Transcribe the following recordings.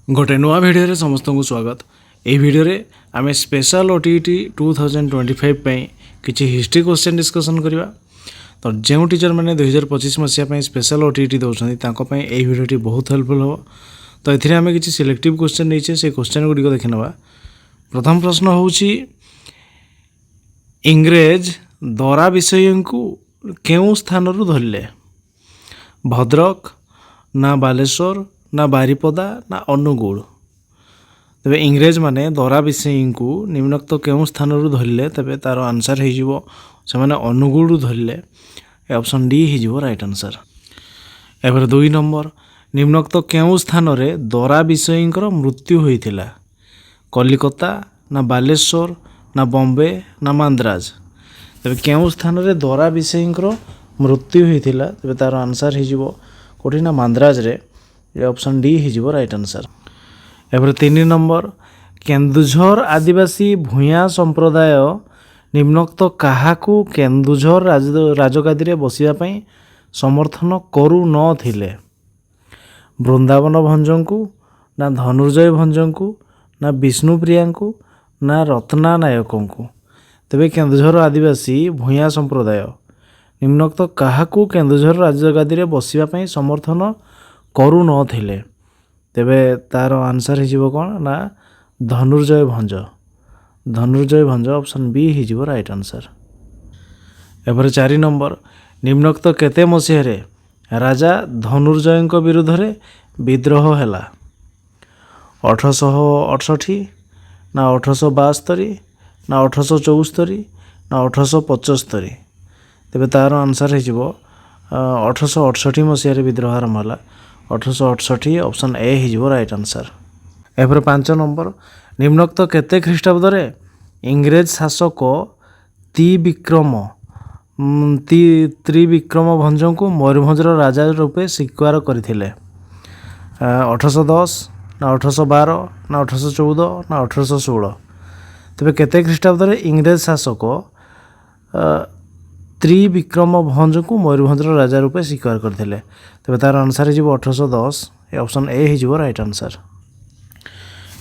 गोटे नुआ भिडियो समस्त को स्वागत। यही भिडियो आम स्पेशल ओटीईटी 2025 किसी हिस्ट्री क्वेश्चन डिस्कसन करवा। तो जो टीचर मैंने 2025 मसीहा स्पेशल ओटीईटी दौरान यही भिडियो बहुत हेल्पफुल हो। तो ये आम किसी सिलेक्टिव क्वेश्चन नहीं से क्वेश्चन गुड़िक देखी ना। प्रथम प्रश्न हूँ इंग्रेज दरा विषय को क्यों स्थान धरले? भद्रक ना बालेश्वर ना बारिपदा ना अनुगुल। तेरे इंग्रेज माने दरा विषय को निम्नोक्त क्यों स्थान धरले तेरे तार आंसर हो अनुगुल धरले। ऑप्शन डी हो राइट आंसर। एबार 2 नंबर निम्नोक्त क्यों स्थान रे दरा विषय मृत्यु होइथिला? कलिकता ना बालेश्वर ना बॉम्बे ना मांद्राज। तेरे क्यों स्थान रे दरा विषय मृत्यु होइथिला तेरे तार आंसर हो कोठी ना मांद्राज रे। ऑप्शन डी हो राइट आंसर। एबार 3 नंबर केन्दुझर आदिवासी भूया संप्रदाय निम्नोक्त काहाकू केन्दुझर राजगादी रे बसिया पई समर्थन करू नथिले? बृंदावन भंजंकू ना धनुर्जय भंजंकू ना विष्णुप्रियांकू ना रत्ना नायकंकू। तेबे केन्दुझर आदिवासी भूया संप्रदाय निम्नोक्त काहाकू केन्दुझर राजगादी रे बसिया पई समर्थन करू नथिले? तेबे तार आंसर हो कौन ना धनुर्जय भंज। धनुर्जय भंज ऑप्शन बी हो राइट आंसर। एबार 4 नंबर निम्नोक्त केते मसीह राजा धनुर्जय विरुद्ध रे विद्रोह हैला? 1868 ना 1872 ना 1874 ना 1875। तेबे तार आंसर हो 1868 मसीह विद्रोह आरंभ है। 1868 ऑप्शन ए हो राइट आंसर। एबार 5 नंबर निम्नोक्त केते ख्रीष्टाब्द रे इंग्रेज शासक त्रिविक्रम भंज को मयूरभंजर राजा रूपे स्वीकार करथिले? 1810 ना 1812 ना 1814 ना 1816। तेबे केते ख्रीष्टाब्द रे इंग्रेज शासक त्रिविक्रम भंज को मयूरभंजर राजा रूपे स्वीकार करथिले? तेबे तार आंसर हो 1810। ऑप्शन ए हो राइट आंसर।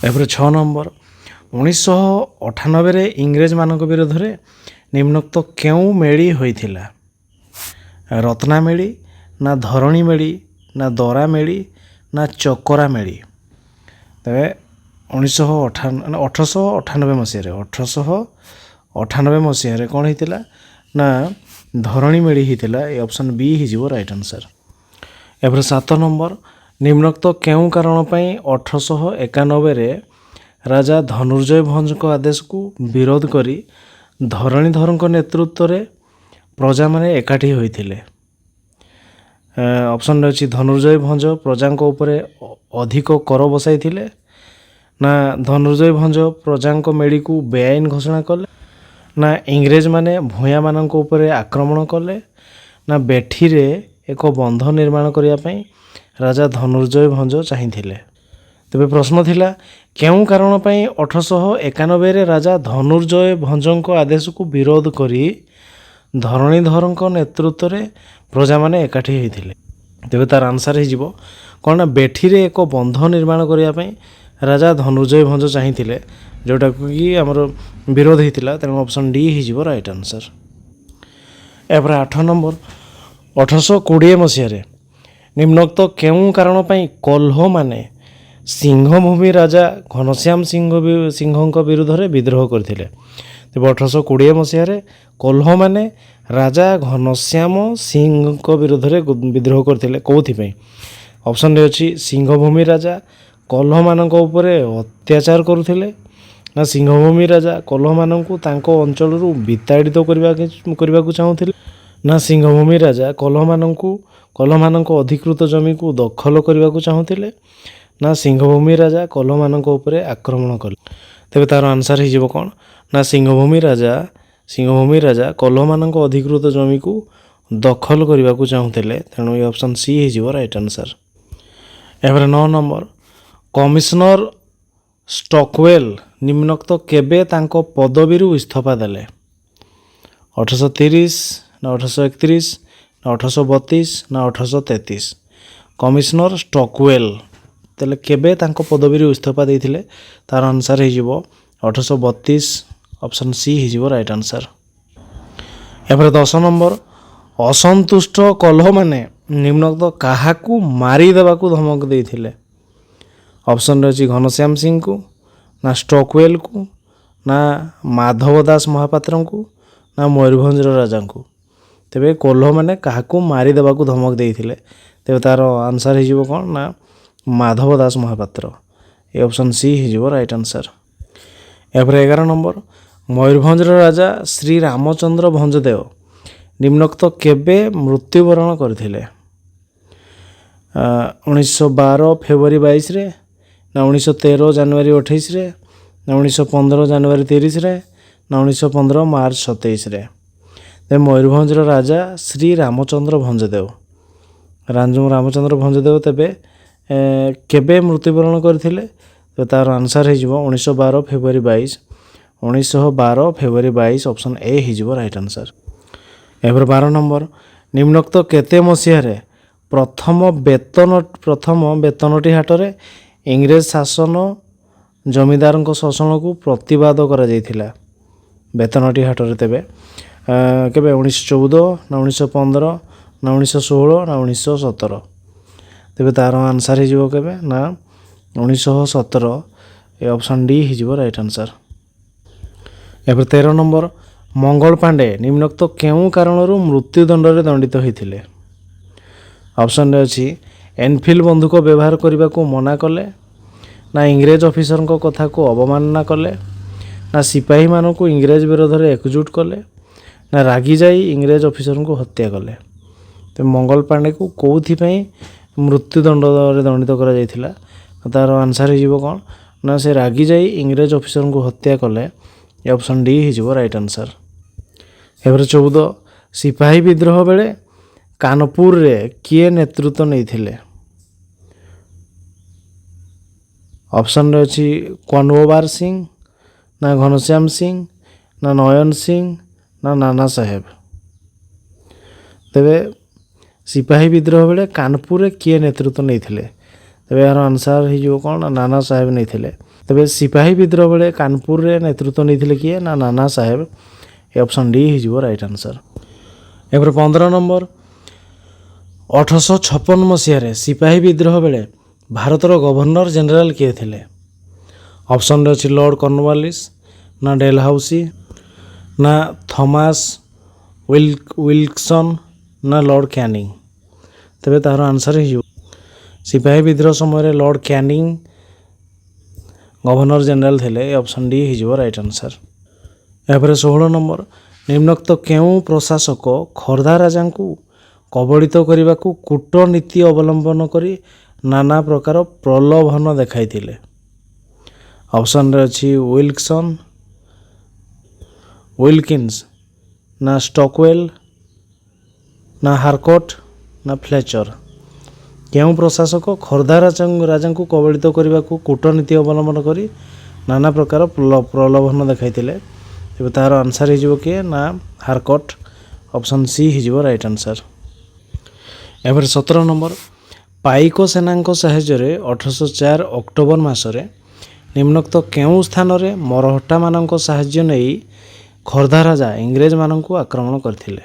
एबार 6 नंबर 1998 इंग्रेज मान विरोध में निम्नोक्त क्यों मेली होइथिला? रत्ना मेली ना धरणी मेली ना दरा मेली ना चकरा मेली। तेबे 1898 मसीह कौन होइथिला ना धरणी मेली होइथिला? ऑप्शन बी हो राइट आंसर। एबार 7 नंबर निम्नोक्त क्यों कारण पर 1891 राजा धनुर्जय भंज को आदेश को विरोध करी धरणीधर नेतृत्व रे प्रजा माने एकाठी होइथिले? ऑप्शन अच्छी धनुर्जय भंज प्रजा उपरे अधिक कर बसाई थिले ना धनुर्जय भंज प्रजा मेली को बेआईन घोषणा कले ना इंग्रेज माने भूया मानक उपरे आक्रमण कले ना बेठी रे एक बंध निर्माण करने राजा धनुर्जय भंज चाहिए? तेबे प्रश्न थिला क्यों कारण पर 1891 राजा धनुर्जय भंज आदेश को विरोध करी धरणीधर नेतृत्व रे प्रजा माने एकाठी होइथिले? तेबे तार आंसर हो कौन ना बेठी रे एक बंध निर्माण करने राजा धनुर्जय भंज चाहिए जोटा कि आमर विरोध होता। तेणु ऑप्शन डी हो राइट आंसर। एबार 8 नंबर 1820 मसीह निम्नोक्त क्यों कारण पर कोल्हो माने सिंहभूमि राजा घनश्याम सिंह विरुद्ध रे विद्रोह करथिले? तेज 1820 मसीह कोल्हो माने राजा घनश्याम सिंह विरुद्ध रे विद्रोह करथिले कौथिपई? ऑप्शन अच्छी सिंहभूमि राजा कोल्हो मानक उपरे अत्याचार करुथिले ना सिंहभूमि राजा कोल्हो मानकू तांको अंचल विताड़ित करने को चाहूथिले ना सिंहभूमि राजा कोल्हो मानक अधिकृत जमी को दखल करने को चाहूथिले ना सिंहभूमि राजा कोल्हो मानक उपरे आक्रमण कले? तेबे तार आंसर हो कौन ना सिंहभूमि राजा कोल्हो मानक अधिकृत जमी को दखल करने को चाहूथिले? तेणु ये ऑप्शन सी हो राइट आंसर। एबार 9 नंबर कमिशनर स्टॉकवेल निम्नोक्त केबे तांको पदवी इस्तीफा देले? 1830 ना 1831 ना 1832 ना 1833। कमिशनर स्टॉकवेल ତାହେଲେ କେବେ ତାଙ୍କ ପଦବୀରୁ ଇସ୍ତଫା ଦେଇଥିଲେ ତାର ଆନ୍ସର୍ ହେଇଯିବ 1832 ଅପସନ୍ ସି ହେଇଯିବ ରାଇଟ୍ ଆନ୍ସର୍। ଏପରେ 10 ନମ୍ବର ଅସନ୍ତୁଷ୍ଟ କଲହମାନେ ନିମ୍ନୋକ୍ତ କାହାକୁ ମାରିଦେବାକୁ ଧମକ ଦେଇଥିଲେ? ଅପସନ୍ରେ ଅଛି ଘନଶ୍ୟାମ ସିଂଙ୍କୁ, ନା ଷ୍ଟକୱେଲକୁ, ନା ମାଧବ ଦାସ ମହାପାତ୍ରଙ୍କୁ, ନା ମୟୂରଭଞ୍ଜର ରାଜାଙ୍କୁ। ତେବେ କୋଲ୍ହମାନେ କାହାକୁ ମାରିଦେବାକୁ ଧମକ ଦେଇଥିଲେ? ତେବେ ତା'ର ଆନ୍ସର୍ ହେଇଯିବ କ'ଣ ନା ମାଧବ ଦାସ ମହାପାତ୍ର। ଏ ଅପସନ୍ ସି ହେଇଯିବ ରାଇଟ୍ ଆନ୍ସର୍। ଏପରେ 11 ନମ୍ବର ମୟୂରଭଞ୍ଜର ରାଜା ଶ୍ରୀ ରାମଚନ୍ଦ୍ର ଭଞ୍ଜଦେଓ ନିମ୍ନୋକ୍ତ କେବେ ମୃତ୍ୟୁବରଣ କରିଥିଲେ? 1912 ଫେବୃଆରୀ 22ରେ, ନା 1913 ଜାନୁଆରୀ 28ରେ, ନା 1915 ଜାନୁଆରୀ 30ରେ, ନା 1915 ମାର୍ଚ୍ଚ 27ରେ। ତେବେ ମୟୂରଭଞ୍ଜର ରାଜା ଶ୍ରୀ ରାମଚନ୍ଦ୍ର ଭଞ୍ଜଦେଓ ରାମଚନ୍ଦ୍ର ଭଞ୍ଜଦେଓ ତେବେ କେବେ ମୃତ୍ୟୁବରଣ କରିଥିଲେ? ତ ତା'ର ଆନ୍ସର୍ ହେଇଯିବ 1912 ଫେବୃଆରୀ 22। 1912 ଫେବୃଆରୀ 22 ଅପସନ୍ ଏ ହେଇଯିବ ରାଇଟ୍ ଆନ୍ସର୍। ଏପରେ 12 ନମ୍ବର ନିମ୍ନୋକ୍ତ କେତେ ମସିହାରେ ପ୍ରଥମ ବେତନଟି ହାଟରେ ଇଂରେଜ ଶାସନ ଜମିଦାରଙ୍କ ଶୋଷଣକୁ ପ୍ରତିବାଦ କରାଯାଇଥିଲା? ବେତନଟି ହାଟରେ ତେବେ କେବେ 1914, ନା 1915, ନା 1916, ନା 1917? ତେବେ ତା'ର ଆନ୍ସର୍ ହେଇଯିବ କେବେ ନା 1917। ଏ ଅପସନ୍ ଡି ହେଇଯିବ right answer. ଏପରେ 13 number Mangal Pandey ନିମ୍ନୋକ୍ତ କେଉଁ କାରଣରୁ ମୃତ୍ୟୁଦଣ୍ଡରେ ଦଣ୍ଡିତ ହୋଇଥିଲେ? ଅପସନ୍ରେ ଅଛି ଏନଫିଲ୍ଡ ବନ୍ଧୁକ ବ୍ୟବହାର କରିବାକୁ ମନା କଲେ, ନା ଇଂରେଜ ଅଫିସରଙ୍କ କଥାକୁ ଅବମାନନା କଲେ, ନା ସିପାହୀମାନଙ୍କୁ ଇଂରେଜ ବିରୋଧରେ ଏକଜୁଟ କଲେ, ନା ରାଗି ଯାଇ ଇଂରେଜ ଅଫିସରଙ୍କୁ ହତ୍ୟା କଲେ? ତେବେ ମଙ୍ଗଳ ପାଣ୍ଡେକୁ କେଉଁଥିପାଇଁ ମୃତ୍ୟୁଦଣ୍ଡରେ ଦଣ୍ଡିତ କରାଯାଇଥିଲା? ତା'ର ଆନ୍ସର୍ ହେଇଯିବ କ'ଣ ନା ସେ ରାଗି ଯାଇ ଇଂରେଜ ଅଫିସରଙ୍କୁ ହତ୍ୟା କଲେ। ଏ ଅପସନ୍ ଡି ହେଇଯିବ ରାଇଟ୍ ଆନ୍ସର୍। ଏପରେ 14 ସିପାହୀ ବିଦ୍ରୋହ ବେଳେ କାନପୁରରେ କିଏ ନେତୃତ୍ୱ ନେଇଥିଲେ? ଅପସନ୍ରେ ଅଛି କନୱର ସିଂ, ନା ଘନଶ୍ୟାମ ସିଂ, ନା ନୟନ ସିଂ, ନା ନାନା ସାହେବ? ତେବେ ସିପାହୀ ବିଦ୍ରୋହ ବେଳେ କାନପୁରରେ କିଏ ନେତୃତ୍ୱ ନେଇଥିଲେ? ତେବେ ଏହାର ଆନ୍ସର୍ ହେଇଯିବ କ'ଣ ନା ନାନା ସାହେବ ନେଇଥିଲେ। ତେବେ ସିପାହୀ ବିଦ୍ରୋହ ବେଳେ କାନପୁରରେ ନେତୃତ୍ୱ ନେଇଥିଲେ କିଏ? ନା ନାନା ସାହେବ। ଏ ଅପସନ୍ ଡି ହେଇଯିବ ରାଇଟ୍ ଆନ୍ସର୍। ଏପରେ 15 ନମ୍ବର 1856 ମସିହାରେ ସିପାହୀ ବିଦ୍ରୋହ ବେଳେ ଭାରତର ଗଭର୍ଣ୍ଣର ଜେନେରାଲ କିଏ ଥିଲେ? ଅପସନ୍ରେ ଅଛି ଲର୍ଡ଼ କର୍ଣ୍ଣୱାଲିସ୍, ନା ଡେଲହାଉସି, ନା ଥମାସ ୱିଲ୍କିନ୍ସନ୍, ନା ଲର୍ଡ଼ କ୍ୟାନିଂ? ତେବେ ତାହାର ଆନ୍ସର୍ ହେଇଯିବ ସିପାହୀ ବିଦ୍ରୋହ ସମୟରେ ଲର୍ଡ଼ କ୍ୟାନିଂ ଗଭର୍ଣ୍ଣର ଜେନେରାଲ ଥିଲେ। ଏ ଅପସନ୍ ଡି ହେଇଯିବ ରାଇଟ୍ ଆନ୍ସର୍। ଏହାପରେ 16 ନମ୍ବର ନିମ୍ନୋକ୍ତ କେଉଁ ପ୍ରଶାସକ ଖୋର୍ଦ୍ଧା ରାଜାଙ୍କୁ କବଳିତ କରିବାକୁ କୂଟନୀତି ଅବଲମ୍ବନ କରି ନାନା ପ୍ରକାର ପ୍ରଲୋଭନ ଦେଖାଇଥିଲେ? ଅପସନ୍ରେ ଅଛି ୱିଲ୍କିନ୍ସ, ନା ଷ୍ଟକୱେଲ, ନା ହାରକୋଟ୍, ନା ଫ୍ଲେଚର? କେଉଁ ପ୍ରଶାସକ ଖୋର୍ଦ୍ଧା ରାଜାଙ୍କୁ କବଳିତ କରିବାକୁ କୂଟନୀତି ଅବଲମ୍ବନ କରି ନାନା ପ୍ରକାର ପ୍ରଲୋଭନ ଦେଖାଇଥିଲେ? ତେବେ ତା'ର ଆନ୍ସର୍ ହେଇଯିବ କିଏ ନା ହାରକୋଟ୍। ଅପସନ୍ ସି ହେଇଯିବ ରାଇଟ୍ ଆନ୍ସର୍। ଏପରେ 17 ନମ୍ବର ପାଇକ ସେନାଙ୍କ ସାହାଯ୍ୟରେ 1804 ଅକ୍ଟୋବର ମାସରେ ନିମ୍ନୋକ୍ତ କେଉଁ ସ୍ଥାନରେ ମରହଟ୍ଟାମାନଙ୍କ ସାହାଯ୍ୟ ନେଇ ଖୋର୍ଦ୍ଧା ରାଜା ଇଂରେଜମାନଙ୍କୁ ଆକ୍ରମଣ କରିଥିଲେ?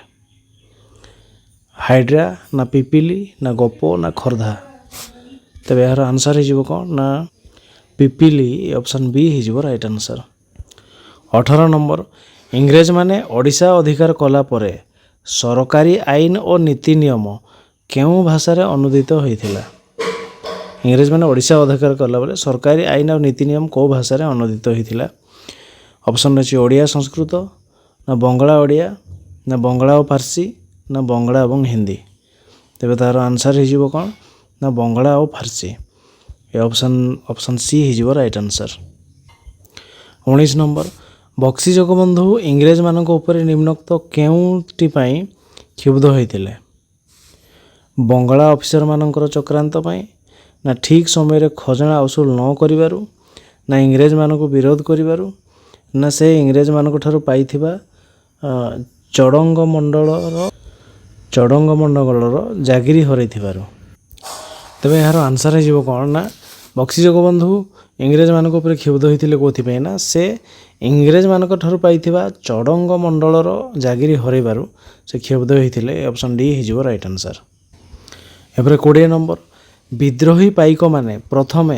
ହାଇଡ୍ରା, ନା ପିପିଲି, ନା ଗୋପ, ନା ଖୋର୍ଦ୍ଧା? ତେବେ ଏହାର ଆନ୍ସର୍ ହେଇଯିବ କ'ଣ ନା ପିପିଲି। ଅପସନ୍ ବି ହେଇଯିବ ରାଇଟ୍ ଆନ୍ସର୍। 18 ନମ୍ବର ଇଂରେଜମାନେ ଓଡ଼ିଶା ଅଧିକାର କଲା ପରେ ସରକାରୀ ଆଇନ ଓ ନୀତି ନିୟମ କେଉଁ ଭାଷାରେ ଅନୁଦିତ ହୋଇଥିଲା? ଇଂରେଜମାନେ ଓଡ଼ିଶା ଅଧିକାର କଲାବେଳେ ସରକାରୀ ଆଇନ ଆଉ ନୀତି ନିୟମ କେଉଁ ଭାଷାରେ ଅନୁଦିତ ହୋଇଥିଲା? ଅପସନ୍ ଅଛି ଓଡ଼ିଆ ସଂସ୍କୃତ, ନା ବଙ୍ଗଳା ଓଡ଼ିଆ, ନା ବଙ୍ଗଳା ଓ ଫାର୍ସି, ନା ବଙ୍ଗଳା ଏବଂ ହିନ୍ଦୀ? ତେବେ ତା'ର ଆନ୍ସର୍ ହେଇଯିବ କ'ଣ ନା ବଙ୍ଗଳା ଓ ଫାର୍ସି। ଏ ଅପସନ୍ ସି ହେଇଯିବ right answer. 19 number Bakshi Jagabandhu ଇଂରେଜମାନଙ୍କ ଉପରେ ନିମ୍ନୋକ୍ତ କେଉଁଟି ପାଇଁ କ୍ଷୁବ୍ଧ ହୋଇଥିଲେ? ବଙ୍ଗଳା ଅଫିସରମାନଙ୍କର ଚକ୍ରାନ୍ତ ପାଇଁ, ନା ଠିକ୍ ସମୟରେ ଖଜଣା ଅସୁଲ ନ କରିବାରୁ, ନା ଇଂରେଜମାନଙ୍କୁ ବିରୋଧ କରିବାରୁ, ନା ସେ ଇଂରେଜମାନଙ୍କ ଠାରୁ ପାଇଥିବା ଚଡ଼ଙ୍ଗମଣ୍ଡଳର ଜାଗିରି ହରାଇଥିବାରୁ? ତେବେ ଏହାର ଆନ୍ସର୍ ହେଇଯିବ କ'ଣ ନା ବକ୍ସି ଜଗବନ୍ଧୁ ଇଂରେଜମାନଙ୍କ ଉପରେ କ୍ଷୁବ୍ଧ ହୋଇଥିଲେ କେଉଁଥିପାଇଁ ନା ସେ ଇଂରେଜମାନଙ୍କ ଠାରୁ ପାଇଥିବା ଚଡ଼ଙ୍ଗ ମଣ୍ଡଳର ଜାଗିରି ହରାଇବାରୁ ସେ କ୍ଷୁବ୍ଧ ହୋଇଥିଲେ। ଅପସନ୍ ଡି ହେଇଯିବ ରାଇଟ୍ ଆନ୍ସର୍। ଏପରେ 20 ନମ୍ବର ବିଦ୍ରୋହୀ ପାଇକମାନେ ପ୍ରଥମେ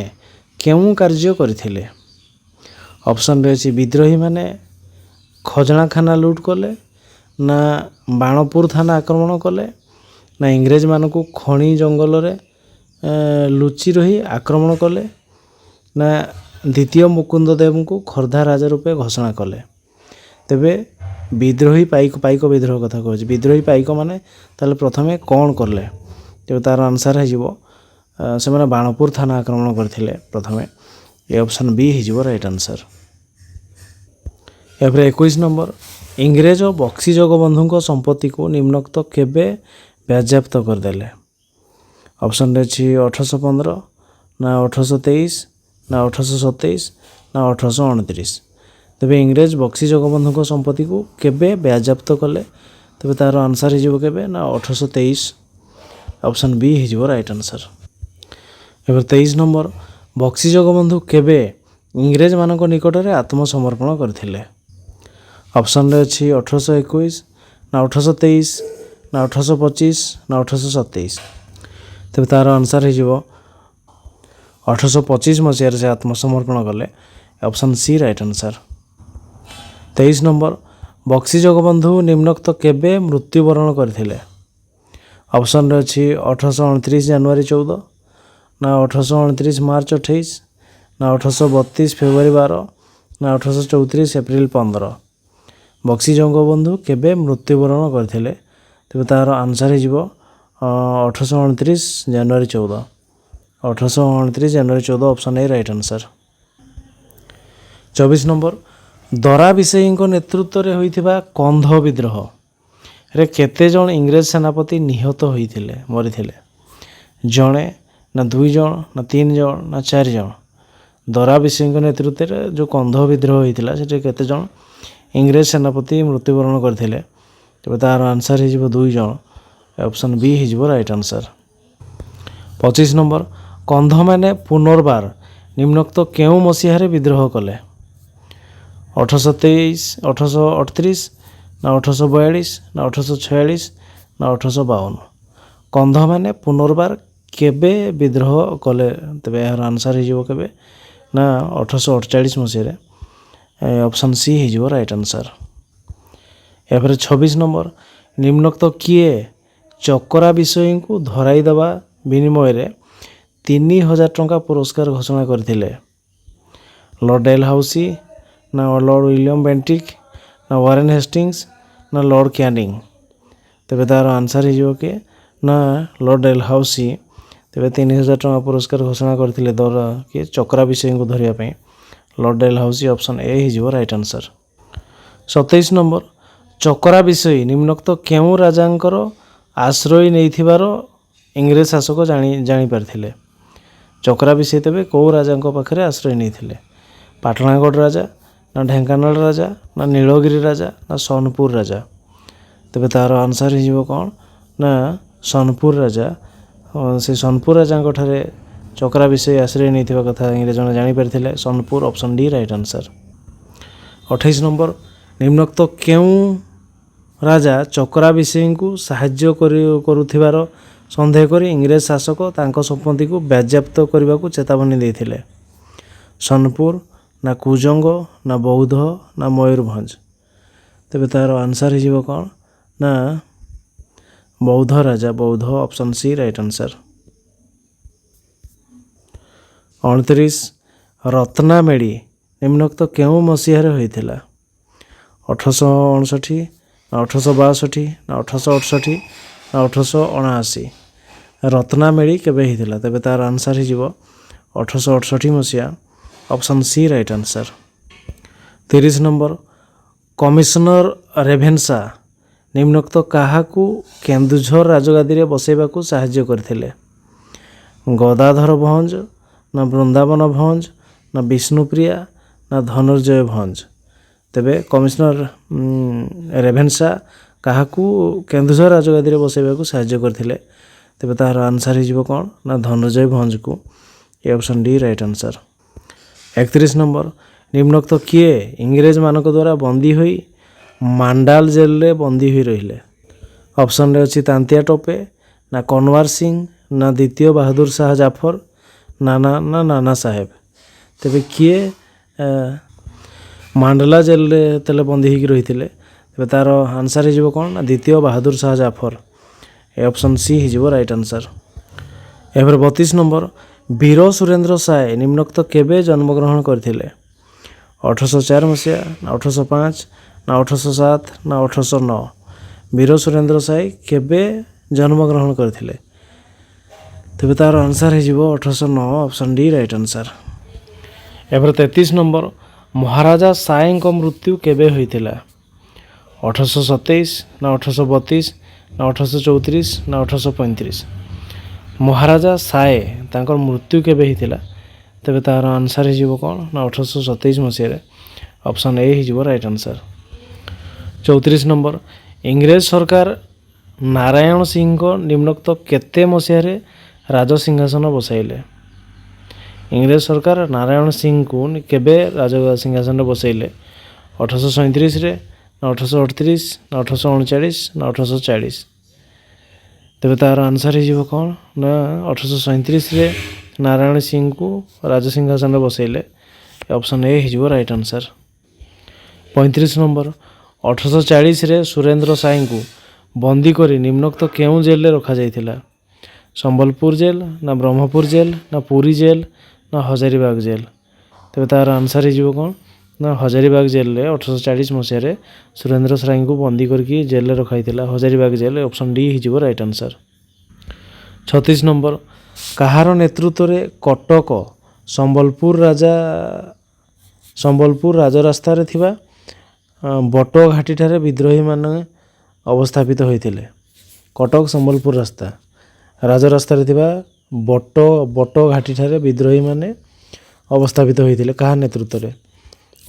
କେଉଁ କାର୍ଯ୍ୟ କରିଥିଲେ? ଅପସନ୍ରେ ଅଛି ବିଦ୍ରୋହୀମାନେ ଖଜଣାଖାନା ଲୁଟ୍ କଲେ, ନା ବାଣପୁର ଥାନା ଆକ୍ରମଣ କଲେ, ନା ଇଂରେଜମାନଙ୍କୁ ଖଣି ଜଙ୍ଗଲରେ ଲୁଚି ରହି ଆକ୍ରମଣ କଲେ, ନା ଦ୍ୱିତୀୟ ମୁକୁନ୍ଦ ଦେବଙ୍କୁ ଖୋର୍ଦ୍ଧା ରାଜା ରୂପେ ଘୋଷଣା କଲେ। ତେବେ ବିଦ୍ରୋହୀ ପାଇକ ବିଦ୍ରୋହ କଥା କହୁଛି, ବିଦ୍ରୋହୀ ପାଇକମାନେ ତାହେଲେ ପ୍ରଥମେ କ'ଣ କଲେ? ତେବେ ତା'ର ଆନ୍ସର୍ ହେଇଯିବ ସେମାନେ ବାଣପୁର ଥାନା ଆକ୍ରମଣ କରିଥିଲେ ପ୍ରଥମେ। ଏ ଅପସନ୍ ବି ହେଇଯିବ ରାଇଟ୍ ଆନ୍ସର୍। ଏପରେ 21 ନମ୍ବର ଇଂରେଜ ବକ୍ସି ଜଗବନ୍ଧୁଙ୍କ ସମ୍ପତ୍ତିକୁ ନିମ୍ନୋକ୍ତ କେବେ ବାଜ୍ୟାପ୍ତ କରିଦେଲେ? ଅପସନ୍ରେ ଅଛି 1815, ନା 1823, ନା 1827, ନା 1829। ତେବେ ଇଂରେଜ ବକ୍ସି ଜଗବନ୍ଧୁଙ୍କ ସମ୍ପତ୍ତିକୁ କେବେ ବାଜ୍ୟାପ୍ତ କଲେ? ତେବେ ତା'ର ଆନ୍ସର୍ ହେଇଯିବ କେବେ ନା 1823। ଅପସନ୍ ବି ହେଇଯିବ ରାଇଟ୍ ଆନ୍ସର୍। ଏବେ 23 ନମ୍ବର ବକ୍ସି ଜଗବନ୍ଧୁ କେବେ ଇଂରେଜମାନଙ୍କ ନିକଟରେ ଆତ୍ମସମର୍ପଣ କରିଥିଲେ? ଅପସନ୍ରେ ଅଛି 1821, ନା 1823, ନା 1825, ନା 1827। ତେବେ ତା'ର ଆନ୍ସର୍ ହେଇଯିବ 1825 ମସିହାରେ ସେ ଆତ୍ମସମର୍ପଣ କଲେ। Option C right answer. 23 number Bakshi Jagabandhu ନିମ୍ନୋକ୍ତ କେବେ ମୃତ୍ୟୁବରଣ କରିଥିଲେ? ଅପସନ୍ରେ ଅଛି 1829 ଜାନୁଆରୀ 14, ନା 1829 ମାର୍ଚ୍ଚ 28, ନା 1832 ଫେବୃଆରୀ 12, ନା 1834 ଏପ୍ରିଲ 15। ବକ୍ସି ଜଗବନ୍ଧୁ କେବେ ମୃତ୍ୟୁବରଣ କରିଥିଲେ? ତେବେ ତା'ର ଆନ୍ସର୍ ହେଇଯିବ 1829 ଜାନୁଆରୀ 14। 1829 ଜାନୁଆରୀ 14 option A right answer. 24 number Dora ବିଷୟୀଙ୍କ ନେତୃତ୍ୱରେ ହୋଇଥିବା କନ୍ଧ ବିଦ୍ରୋହରେ କେତେଜଣ ଇଂରେଜ ସେନାପତି ନିହତ ହୋଇଥିଲେ ମରିଥିଲେ? ଜଣେ, ନା 2 ଜଣ, ନା 3 ଜଣ, ନା 4 ଜଣ? ଦରା ବିଷୟୀଙ୍କ ନେତୃତ୍ୱରେ ଯେଉଁ କନ୍ଧ ବିଦ୍ରୋହ ହୋଇଥିଲା ସେଠାରେ କେତେଜଣ ଇଂରେଜ ସେନାପତି ମୃତ୍ୟୁବରଣ କରିଥିଲେ? ତେବେ ତା'ର ଆନ୍ସର୍ ହେଇଯିବ 2 ଜଣ। ଅପସନ୍ ବି ହେଇଯିବ ରାଇଟ୍ ଆନ୍ସର୍। 25 ନମ୍ବର କନ୍ଧମାନେ ପୁନର୍ବାର ନିମ୍ନୋକ୍ତ କେଉଁ ମସିହାରେ ବିଦ୍ରୋହ କଲେ? 1823, 1838, ନା 1842, ନା 1846, ନା 1852? କନ୍ଧମାନେ ପୁନର୍ବାର କେବେ ବିଦ୍ରୋହ କଲେ? ତେବେ ଏହାର ଆନ୍ସର୍ ହେଇଯିବ କେବେ ନା 1848 ମସିହାରେ। ଅପସନ୍ ସି ହେଇଯିବ ରାଇଟ୍ ଆନ୍ସର୍। ଏହାପରେ 26 ନମ୍ବର ନିମ୍ନୋକ୍ତ କିଏ ଚକରା ବିଷୟୀଙ୍କୁ ଧରାଇ ଦେବା ବିନିମୟରେ 3000 ଟଙ୍କା ପୁରସ୍କାର ଘୋଷଣା କରିଥିଲେ? ଲର୍ଡ଼ ଡେଲହାଉସି, ନା ଲର୍ଡ଼ ୱିଲିୟମ୍ ବେଣ୍ଟିକ୍, ନା ୱାରେନ୍ ହେଷ୍ଟିଙ୍ଗସ୍, ନା ଲର୍ଡ଼ କ୍ୟାନିଂ? ତେବେ ତା'ର ଆନ୍ସର୍ ହେଇଯିବ କିଏ ନା ଲର୍ଡ଼ ଡେଲହାଉସି। ତେବେ 3000 ଟଙ୍କା ପୁରସ୍କାର ଘୋଷଣା କରିଥିଲେ କିଏ ଚକରା ବିଷୟୀଙ୍କୁ ଧରିବା ପାଇଁ? Lord Dalhousie. ଅପସନ୍ ଏ ହେଇଯିବ right answer. 27 number Chakra Bisoi ନିମ୍ନୋକ୍ତ କେଉଁ ରାଜାଙ୍କର ଆଶ୍ରୟ ନେଇଥିବାର ଇଂରେଜ ଶାସକ ଜାଣିପାରିଥିଲେ? ଚକରା ବିଷୟୀ ତେବେ କେଉଁ ରାଜାଙ୍କ ପାଖରେ ଆଶ୍ରୟ ନେଇଥିଲେ? ପାଟଣାଗଡ଼ ରାଜା, ନା ଢେଙ୍କାନାଳ ରାଜା, ନା ନୀଳଗିରି ରାଜା, ନା ସୋନପୁର ରାଜା? ତେବେ ତା'ର ଆନ୍ସର୍ ହେଇଯିବ କ'ଣ ନା ସୋନପୁର ରାଜା। ସେ ସୋନପୁର ରାଜାଙ୍କ ଠାରେ ଚକରା ବିଷୟୀ ଆଶ୍ରୟ ନେଇଥିବା କଥା ଇଂରେଜମାନେ ଜାଣିପାରିଥିଲେ। Sonepur. Option D right answer. 28 number ନିମ୍ନୋକ୍ତ କେଉଁ ରାଜା ଚକରା ବିଷୟୀଙ୍କୁ ସାହାଯ୍ୟ କରୁଥିବାର ସନ୍ଦେହ କରି ଇଂରେଜ ଶାସକ ତାଙ୍କ ସମ୍ପତ୍ତିକୁ ବାଜ୍ୟାପ୍ତ କରିବାକୁ ଚେତାବନୀ ଦେଇଥିଲେ? ସୋନପୁର, ନା କୁଜଙ୍ଗ, ନା ବୌଦ୍ଧ, ନା ମୟୂରଭଞ୍ଜ? ତେବେ ତା'ର ଆନ୍ସର୍ ହେଇଯିବ କ'ଣ ନା ବୌଦ୍ଧ ରାଜା। Boudh. Option C right answer. 29 ରତ୍ନାମେଡ଼ି ନିମ୍ନୋକ୍ତ କେଉଁ ମସିହାରେ ହୋଇଥିଲା? 1859, ନା 1862, ନା 1868, ନା 1879? ରତ୍ନାମେଡ଼ି କେବେ ହେଇଥିଲା? ତେବେ ତା'ର ଆନ୍ସର୍ ହେଇଯିବ 1868 ମସିହା। Option C right answer. 30 number commissioner Ravenshaw ନିମ୍ନୋକ୍ତ କାହାକୁ କେନ୍ଦୁଝର ରାଜଗାଦିରେ ବସାଇବାକୁ ସାହାଯ୍ୟ କରିଥିଲେ? ଗଦାଧର ଭଞ୍ଜ, ନା ବୃନ୍ଦାବନ ଭଞ୍ଜ, ନା ବିଷ୍ଣୁପ୍ରିୟା, ନା ଧନଞ୍ଜୟ ଭଞ୍ଜ? ତେବେ କମିଶନର ରେଭେନ୍ସା କାହାକୁ କେନ୍ଦୁଝର ରାଜଗାଦିରେ ବସାଇବାକୁ ସାହାଯ୍ୟ କରିଥିଲେ? ତେବେ ତାହାର ଆନ୍ସର୍ ହେଇଯିବ କ'ଣ ନା ଧନଞ୍ଜୟ ଭଞ୍ଜକୁ। ଏ option D right answer. 31 number, ନିମ୍ନୋକ୍ତ କିଏ ଇଂରେଜମାନଙ୍କ ଦ୍ୱାରା ବନ୍ଦୀ ହୋଇ ମାଣ୍ଡାଲ ଜେଲରେ ବନ୍ଦୀ ହୋଇ ରହିଲେ? ଅପସନ୍ରେ ଅଛି ତାନ୍ତିଆ ଟୋପେ, ନା କନୱାର ସିଂ, ନା ଦ୍ୱିତୀୟ ବାହାଦୁର ଶାହ ଜାଫର, ନାନା ସାହେବ। ତେବେ କିଏ ମାଣ୍ଡଲା ଜେଲରେ ଯେତେବେଳେ ବନ୍ଦୀ ହୋଇକି ରହିଥିଲେ, ତେବେ ତା'ର ଆନ୍ସର୍ ହେଇଯିବ କ'ଣ ନା ଦ୍ୱିତୀୟ ବାହାଦୁର ଶାହ ଜାଫର। ଏ ଅପସନ୍ ସି ହେଇଯିବ ରାଇଟ୍ ଆନ୍ସର୍। ଏହାପରେ 32 ନମ୍ବର, ବୀର ସୁରେନ୍ଦ୍ର ସାଏ ନିମ୍ନୋକ୍ତ କେବେ ଜନ୍ମଗ୍ରହଣ କରିଥିଲେ? 1804 ମସିହା, ନା 1805, ନା 1807, ନା 1809? ବୀର ସୁରେନ୍ଦ୍ର ସାଏ କେବେ ଜନ୍ମଗ୍ରହଣ କରିଥିଲେ? ତେବେ ତା'ର ଆନ୍ସର୍ ହେଇଯିବ 1809, ଅପସନ୍ ଡି ରାଇଟ୍ ଆନ୍ସର୍। ଏହାପରେ 33 ନମ୍ବର, ମହାରାଜା ସାଏଙ୍କ ମୃତ୍ୟୁ କେବେ ହୋଇଥିଲା? 1827, ନା 1832, ନା 1834, ନା 1835? ମହାରାଜା ସାଏ ତାଙ୍କର ମୃତ୍ୟୁ କେବେ ହେଇଥିଲା? ତେବେ ତା'ର ଆନ୍ସର୍ ହେଇଯିବ କ'ଣ ନା 1827 ମସିହାରେ। ଅପସନ୍ ଏ ହେଇଯିବ ରାଇଟ୍ ଆନ୍ସର୍। 34 ନମ୍ବର, ଇଂରେଜ ସରକାର ନାରାୟଣ ସିଂଙ୍କ ନିମ୍ନୋକ୍ତ କେତେ ମସିହାରେ ରାଜସିଂହାସନ ବସାଇଲେ? ଇଂରେଜ ସରକାର ନାରାୟଣ ସିଂଙ୍କୁ କେବେ ରାଜସିଂହାସନରେ ବସାଇଲେ? 1837ରେ, ନା 1838, ନା 1839, ନା 1840? ତେବେ ତା'ର ଆନ୍ସର୍ ହେଇଯିବ କ'ଣ ନା 1837ରେ ନାରାୟଣ ସିଂଙ୍କୁ ରାଜସିଂହାସନରେ ବସାଇଲେ। ଅପସନ୍ ଏ ହେଇଯିବ ରାଇଟ୍ ଆନ୍ସର୍। 35 ନମ୍ବର, 1840ରେ ସୁରେନ୍ଦ୍ର ସାଏଙ୍କୁ ବନ୍ଦୀ କରି ନିମ୍ନୋକ୍ତ କେଉଁ ଜେଲରେ ରଖାଯାଇଥିଲା? ସମ୍ବଲପୁର ଜେଲ୍, ନା ବ୍ରହ୍ମପୁର ଜେଲ୍, ନା ପୁରୀ ଜେଲ୍, ନା ହଜାରିବାଗ ଜେଲ୍? ତେବେ ତା'ର ଆନ୍ସର୍ ହେଇଯିବ କ'ଣ ନା ହଜାରିବାଗ ଜେଲରେ 1840 ମସିହାରେ ସୁରେନ୍ଦ୍ର ସାଏଙ୍କୁ ବନ୍ଦୀ କରିକି ଜେଲରେ ରଖାଯାଇଥିଲା। ହଜାରିବାଗ ଜେଲ୍। ଅପସନ୍ ଡି ହେଇଯିବ ରାଇଟ୍ ଆନ୍ସର୍। 36 ନମ୍ବର, କାହାର ନେତୃତ୍ୱରେ କଟକ ସମ୍ବଲପୁର ରାଜରାସ୍ତାରେ ଥିବା ବଟ ଘାଟିଠାରେ ବିଦ୍ରୋହୀମାନେ ଅବସ୍ଥାପିତ ହୋଇଥିଲେ? କଟକ ସମ୍ବଲପୁର ରାଜରାସ୍ତାରେ ଥିବା ବଟ ଘାଟିଠାରେ ବିଦ୍ରୋହୀମାନେ ଅବସ୍ଥାପିତ ହୋଇଥିଲେ କାହା ନେତୃତ୍ୱରେ?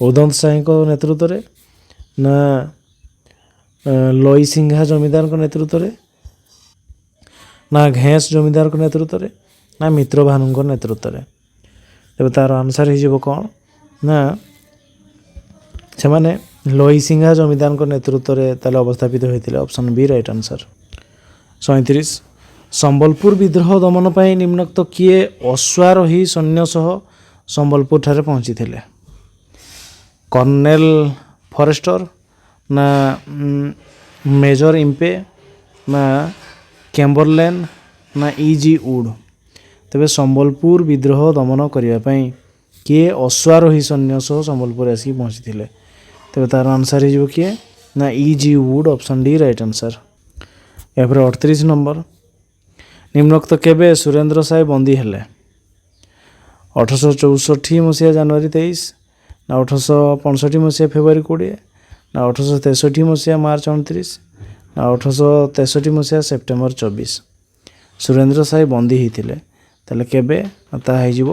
ଉଦନ୍ତ ସାଏଙ୍କ ନେତୃତ୍ୱରେ, ନା ଲଇସିଂହା ଜମିଦାରଙ୍କ ନେତୃତ୍ୱରେ, ନା ଘେଁସ ଜମିଦାରଙ୍କ ନେତୃତ୍ୱରେ, ନା ମିତ୍ରଭାନୁଙ୍କ ନେତୃତ୍ୱରେ? ତେବେ ତା'ର ଆନ୍ସର୍ ହେଇଯିବ କ'ଣ ନା ସେମାନେ ଲଇସିଂହା ଜମିଦାରଙ୍କ ନେତୃତ୍ୱରେ ତାହେଲେ ଅବସ୍ଥାପିତ ହୋଇଥିଲେ। Option B right answer. 37 Sambalpur ବିଦ୍ରୋହ ଦମନ ପାଇଁ ନିମ୍ନୋକ୍ତ କିଏ ଅଶ୍ୱାରୋହୀ ସୈନ୍ୟ ସହ ସମ୍ବଲପୁରଠାରେ ପହଞ୍ଚିଥିଲେ? କର୍ଣ୍ଣେଲ ଫରେଷ୍ଟର, ନା ମେଜର ଇମ୍ପେ, ନା କ୍ୟାମ୍ବରଲେନ୍, ନା ଇ.ଜି. ଉଡ୍? ତେବେ ସମ୍ବଲପୁର ବିଦ୍ରୋହ ଦମନ କରିବା ପାଇଁ କିଏ ଅଶ୍ୱାରୋହୀ ସୈନ୍ୟ ସହ ସମ୍ବଲପୁର ଆସିକି ପହଞ୍ଚିଥିଲେ? ତେବେ ତା'ର ଆନ୍ସର୍ ହେଇଯିବ କିଏ ନା E G. Wood. Option D right answer. ଏହାପରେ 38 ନମ୍ବର, ନିମ୍ନୋକ୍ତ କେବେ ସୁରେନ୍ଦ୍ର ସାଏ ବନ୍ଦୀ ହେଲେ? 1864 ମସିହା ଜାନୁଆରୀ 23, ନା 1865 ମସିହା ଫେବୃଆରୀ 20, ନା 1863 ମସିହା ମାର୍ଚ୍ଚ 29, ନା 1863 ମସିହା ସେପ୍ଟେମ୍ବର 24? ସୁରେନ୍ଦ୍ର ସାଏ ବନ୍ଦୀ ହେଇଥିଲେ ତାହେଲେ କେବେ? ତାହା ହେଇଯିବ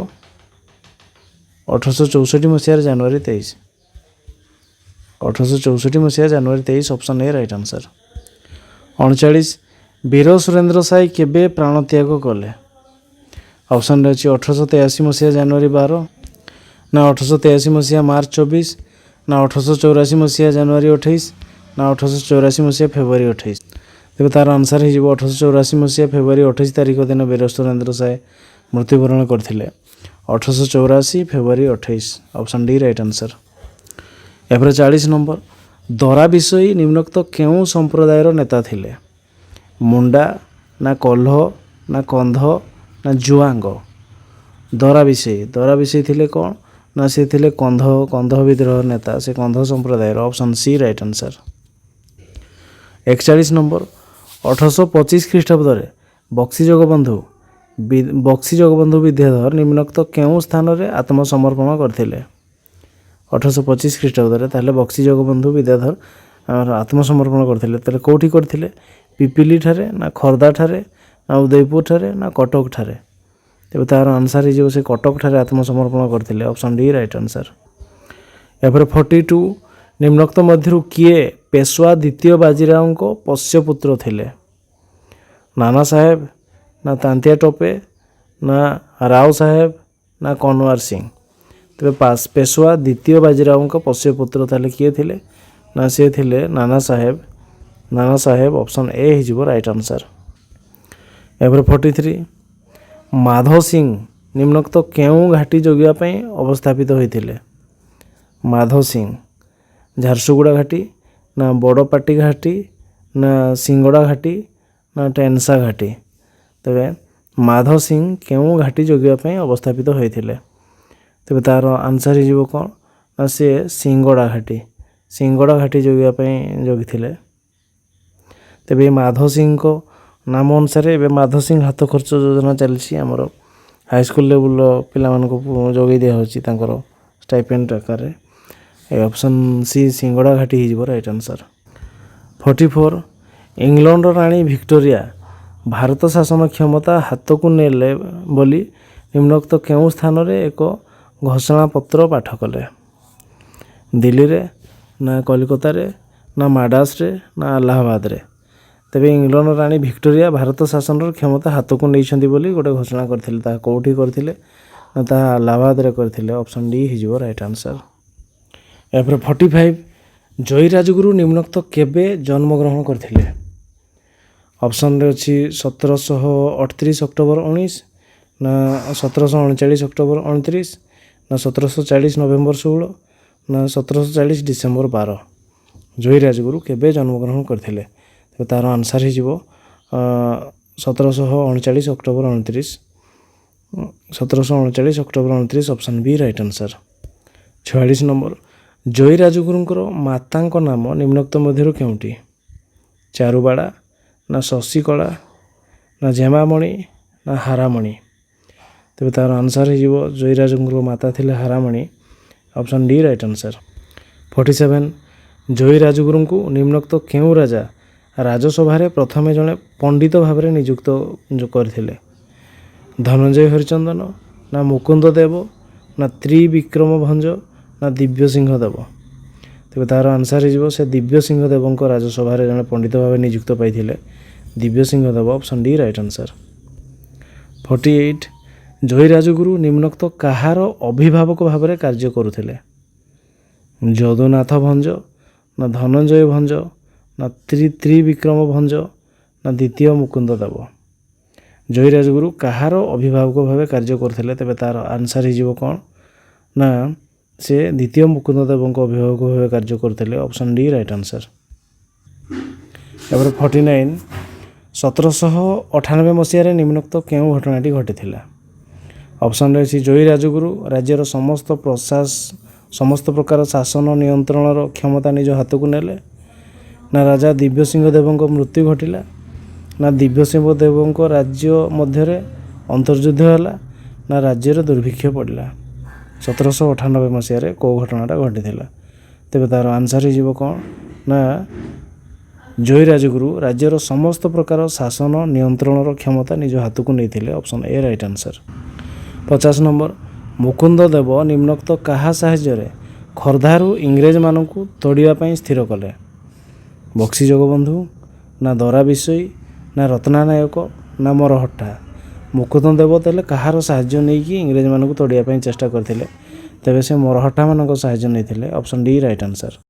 1864 ମସିହାର ଜାନୁଆରୀ 23। 1864 ମସିହା ଜାନୁଆରୀ 23। Option A right answer. 39 ବୀର ସୁରେନ୍ଦ୍ର ସାଏ କେବେ ପ୍ରାଣତ୍ୟାଗ କଲେ? ଅପସନ୍ରେ ଅଛି 1883 ମସିହା ଜାନୁଆରୀ 12, ନା 1883 ମସିହା ମାର୍ଚ୍ଚ 24, ନା 1884 ମସିହା ଜାନୁଆରୀ 28, ନା 1884 ମସିହା ଫେବୃଆରୀ 28? ତେବେ ତା'ର ଆନ୍ସର୍ ହେଇଯିବ 1884 ମସିହା ଫେବୃଆରୀ 28 ତାରିଖ ଦିନ ବୀର ସୁରେନ୍ଦ୍ର ସାଏ ମୃତ୍ୟୁବରଣ କରିଥିଲେ। 1884 ଫେବୃଆରୀ 28। Option D right answer. ଏହାପରେ 40 ନମ୍ବର, ଦରା ବିଷୋଇ ନିମ୍ନୋକ୍ତ କେଉଁ ସମ୍ପ୍ରଦାୟର ନେତା ଥିଲେ? ମୁଣ୍ଡା, ନା କଲ୍ହ, ନା କନ୍ଧ, ନା ଜୁଆଙ୍ଗ? ଦରା ବିଷୋଇ ଥିଲେ କ'ଣ ନା ସେ ଥିଲେ କନ୍ଧ ବିଦ୍ରୋହ ନେତା, ସେ କନ୍ଧ ସମ୍ପ୍ରଦାୟର। Option C right answer. 41 number, 1825 ଖ୍ରୀଷ୍ଟାବ୍ଦରେ ବକ୍ସି ଜଗବନ୍ଧୁ ବିଦ୍ୟାଧର ନିମ୍ନୋକ୍ତ କେଉଁ ସ୍ଥାନରେ ଆତ୍ମସମର୍ପଣ କରିଥିଲେ? 1825 ଖ୍ରୀଷ୍ଟାବ୍ଦରେ ତାହେଲେ ବକ୍ସି ଜଗବନ୍ଧୁ ବିଦ୍ୟାଧର ଆତ୍ମସମର୍ପଣ କରିଥିଲେ। ତାହେଲେ କେଉଁଠି କରିଥିଲେ? ପିପିଲି ଠାରେ, ନା ଖୋର୍ଦ୍ଧା ଠାରେ, ନା ଉଦୟପୁର ଠାରେ, ନା କଟକ ଠାରେ? ତେବେ ତା'ର ଆନ୍ସର୍ ହେଇଯିବ ସେ କଟକ ଠାରେ ଆତ୍ମସମର୍ପଣ କରିଥିଲେ। Option D right answer. ଏହାପରେ 42 ନିମ୍ନୋକ୍ତ ମଧ୍ୟରୁ କିଏ ପେଶୱା ଦ୍ୱିତୀୟ ବାଜିରାଓଙ୍କ ପୋଷ୍ୟପୁତ୍ର ଥିଲେ? ନାନା ସାହେବ, ନା ତାନ୍ତିଆ ଟୋପେ, ନା ରାଓ ସାହେବ, ନା କନୱାର ସିଂ। ତେବେ ପେଶୱା ଦ୍ୱିତୀୟ ବାଜିରାଓଙ୍କ ପୋଷ୍ୟ ପୁତ୍ର ତାହେଲେ କିଏ ଥିଲେ ନା ସେ ଥିଲେ ନାନା ସାହେବ ଅପସନ୍ ଏ ହେଇଯିବ ରାଇଟ୍ ଆନ୍ସର୍। ଏପରେ 43 ମାଧୋ ସିଂ ନିମ୍ନୋକ୍ତ କେଉଁ ଘାଟି ଜଗିବା ପାଇଁ ଅବସ୍ଥାପିତ ହୋଇଥିଲେ? ମାଧୋ ସିଂ ଝାରସୁଗୁଡ଼ା ଘାଟି ନା ବଡ଼ପାଟି ଘାଟି ନା ସିଙ୍ଗଡ଼ା ଘାଟି ନା ଟେନ୍sadha ଘାଟି। ତେବେ ମାଧୋ ସିଂ କେଉଁ ଘାଟି ଜଗିବା ପାଇଁ ଅବସ୍ଥାପିତ ହୋଇଥିଲେ? ତେବେ ତା'ର ଆନ୍ସର୍ ହେଇଯିବ କ'ଣ ନା ସେ ସିଙ୍ଗଡ଼ା ଘାଟି ଜଗିବା ପାଇଁ ଜଗିଥିଲେ। ତେବେ ଏ ମାଧୋ ସିଂଙ୍କ ନାମ ଅନୁସାରେ ଏବେ ମାଧୋ ସିଂ ହାତ ଖର୍ଚ୍ଚ ଯୋଜନା ଚାଲିଛି ଆମର ହାଇସ୍କୁଲ ଲେବୁଲର ପିଲାମାନଙ୍କୁ ଯୋଗାଇ ଦିଆହେଉଛି ତାଙ୍କର ଷ୍ଟାଇପେଣ୍ଡ ଆକାରରେ। ଏ ଅପସନ୍ ସି ସିଙ୍ଗଡ଼ା ଘାଟି ହେଇଯିବ ରାଇଟ୍ ଆନ୍ସର୍। 44 ଇଂଲଣ୍ଡର ରାଣୀ ଭିକ୍ଟୋରିଆ ଭାରତ ଶାସନ କ୍ଷମତା ହାତକୁ ନେଲେ ବୋଲି ନିମ୍ନୋକ୍ତ କେଉଁ ସ୍ଥାନରେ ଏକ ଘୋଷଣାପତ୍ର ପାଠ କଲେ? ଦିଲ୍ଲୀରେ ନା କଲିକତାରେ ନା ମାଡ୍ରାସରେ ନା ଆଲାହାବାଦରେ। ତେବେ ଇଂଲଣ୍ଡର ରାଣୀ ଭିକ୍ଟୋରିଆ ଭାରତ ଶାସନର କ୍ଷମତା ହାତକୁ ନେଇଛନ୍ତି ବୋଲି ଗୋଟେ ଘୋଷଣା କରିଥିଲେ। ତାହା କେଉଁଠି କରିଥିଲେ ନା ତାହା ଆଲାହାବାଦରେ କରିଥିଲେ। ଅପସନ୍ ଡି ହେଇଯିବ ରାଇଟ୍ ଆନ୍ସର୍। ଏହାପରେ 45 ଜୟୀ ରାଜଗୁରୁ ନିମ୍ନୋକ୍ତ କେବେ ଜନ୍ମଗ୍ରହଣ କରିଥିଲେ? ଅପସନ୍ରେ ଅଛି 1738 ଅକ୍ଟୋବର 19 ନା 1739 ଅକ୍ଟୋବର 29 ନା 1740 ନଭେମ୍ବର 16 ନା 1740 ଡିସେମ୍ବର 12। ଜୟୀ ରାଜଗୁରୁ କେବେ ଜନ୍ମଗ୍ରହଣ କରିଥିଲେ? ତେବେ ତା'ର ଆନ୍ସର୍ ହେଇଯିବ 1739 October 29 1739 October 29 option B right answer. 46 number Jayi ରାଜଗୁରୁଙ୍କର ମାତାଙ୍କ ନାମ ନିମ୍ନୋକ୍ତ ମଧ୍ୟରୁ କେଉଁଟି? ଚାରୁବାଡ଼ା ନା ଶଶିକଳା ନା ଝେମାମଣି ନା ହାରାମଣି। ତେବେ ତା'ର ଆନ୍ସର୍ ହେଇଯିବ ଜୟୀ ରାଜଗୁରୁଙ୍କ ମାତା ଥିଲେ Haramani. Option D right answer. 47 ଜୟୀ ରାଜଗୁରୁଙ୍କୁ ନିମ୍ନୋକ୍ତ କେଉଁ ରାଜା ରାଜସଭାରେ ପ୍ରଥମେ ଜଣେ ପଣ୍ଡିତ ଭାବରେ ନିଯୁକ୍ତ କରିଥିଲେ? ଧନଞ୍ଜୟ ହରିଚନ୍ଦନ ନା ମୁକୁନ୍ଦ ଦେବ ନା ତ୍ରିବିକ୍ରମ ଭଞ୍ଜ ନା ଦିବ୍ୟସିଂହ ଦେବ। ତେବେ ତା'ର ଆନ୍ସର୍ ହେଇଯିବ ସେ ଦିବ୍ୟସିଂହ ଦେବଙ୍କ ରାଜସଭାରେ ଜଣେ ପଣ୍ଡିତ ଭାବେ ନିଯୁକ୍ତ ପାଇଥିଲେ Dibyasingha Deb. Option D right answer. 48 Jayi Rajguru ନିମ୍ନୋକ୍ତ କାହାର ଅଭିଭାବକ ଭାବରେ କାର୍ଯ୍ୟ କରୁଥିଲେ? ଯଦୁନାଥ ଭଞ୍ଜ ନା ଧନଞ୍ଜୟ ଭଞ୍ଜ ନା ତ୍ରିବିକ୍ରମ ଭଞ୍ଜ ନା ଦ୍ୱିତୀୟ ମୁକୁନ୍ଦ ଦେବ। ଜୟୀ ରାଜଗୁରୁ କାହାର ଅଭିଭାବକ ଭାବେ କାର୍ଯ୍ୟ କରୁଥିଲେ? ତେବେ ତା'ର ଆନ୍ସର୍ ହେଇଯିବ କ'ଣ ନା ସେ ଦ୍ୱିତୀୟ ମୁକୁନ୍ଦ ଦେବଙ୍କ ଅଭିଭାବକ ଭାବେ କାର୍ଯ୍ୟ କରୁଥିଲେ। Option D right answer. ଏପରେ 49 1798 ମସିହାରେ ନିମ୍ନୋକ୍ତ କେଉଁ ଘଟଣାଟି ଘଟିଥିଲା? ଅପସନ୍ରେ ଅଛି ଜୟୀ ରାଜଗୁରୁ ରାଜ୍ୟର ସମସ୍ତ ପ୍ରକାର ଶାସନ ନିୟନ୍ତ୍ରଣର କ୍ଷମତା ନିଜ ହାତକୁ ନେଲେ ନା ରାଜା ଦିବ୍ୟସିଂହ ଦେବଙ୍କ ମୃତ୍ୟୁ ଘଟିଲା ନା ଦିବ୍ୟସିଂହ ଦେବଙ୍କ ରାଜ୍ୟ ମଧ୍ୟରେ ଅନ୍ତର୍ଯୁଦ୍ଧ ହେଲା ନା ରାଜ୍ୟରେ ଦୁର୍ଭିକ୍ଷ ପଡ଼ିଲା। 1798 ମସିହାରେ କେଉଁ ଘଟଣାଟା ଘଟିଥିଲା? ତେବେ ତା'ର ଆନ୍ସର୍ ହେଇଯିବ କ'ଣ ନା ଜୟୀ ରାଜଗୁରୁ ରାଜ୍ୟର ସମସ୍ତ ପ୍ରକାର ଶାସନ ନିୟନ୍ତ୍ରଣର କ୍ଷମତା ନିଜ ହାତକୁ ନେଇଥିଲେ। Option A right answer. 50 number Mukunda Deb ନିମ୍ନୋକ୍ତ କାହା ସାହାଯ୍ୟରେ ଖୋର୍ଦ୍ଧାରୁ ଇଂରେଜମାନଙ୍କୁ ତଡ଼ିବା ପାଇଁ ସ୍ଥିର କଲେ? ବକ୍ସି ଜଗବନ୍ଧୁ ନା ଦରା ବିଶୋଇ ନା ରତ୍ନାନାୟକ ନା ମରହଟ୍ଟା। ମୁକୁନ୍ଦ ଦେବ ତାହେଲେ କାହାର ସାହାଯ୍ୟ ନେଇକି ଇଂରେଜମାନଙ୍କୁ ତଡ଼ିବା ପାଇଁ ଚେଷ୍ଟା କରିଥିଲେ? ତେବେ ସେ ମରହଟ୍ଟାମାନଙ୍କ ସାହାଯ୍ୟ ନେଇଥିଲେ। Option D right answer.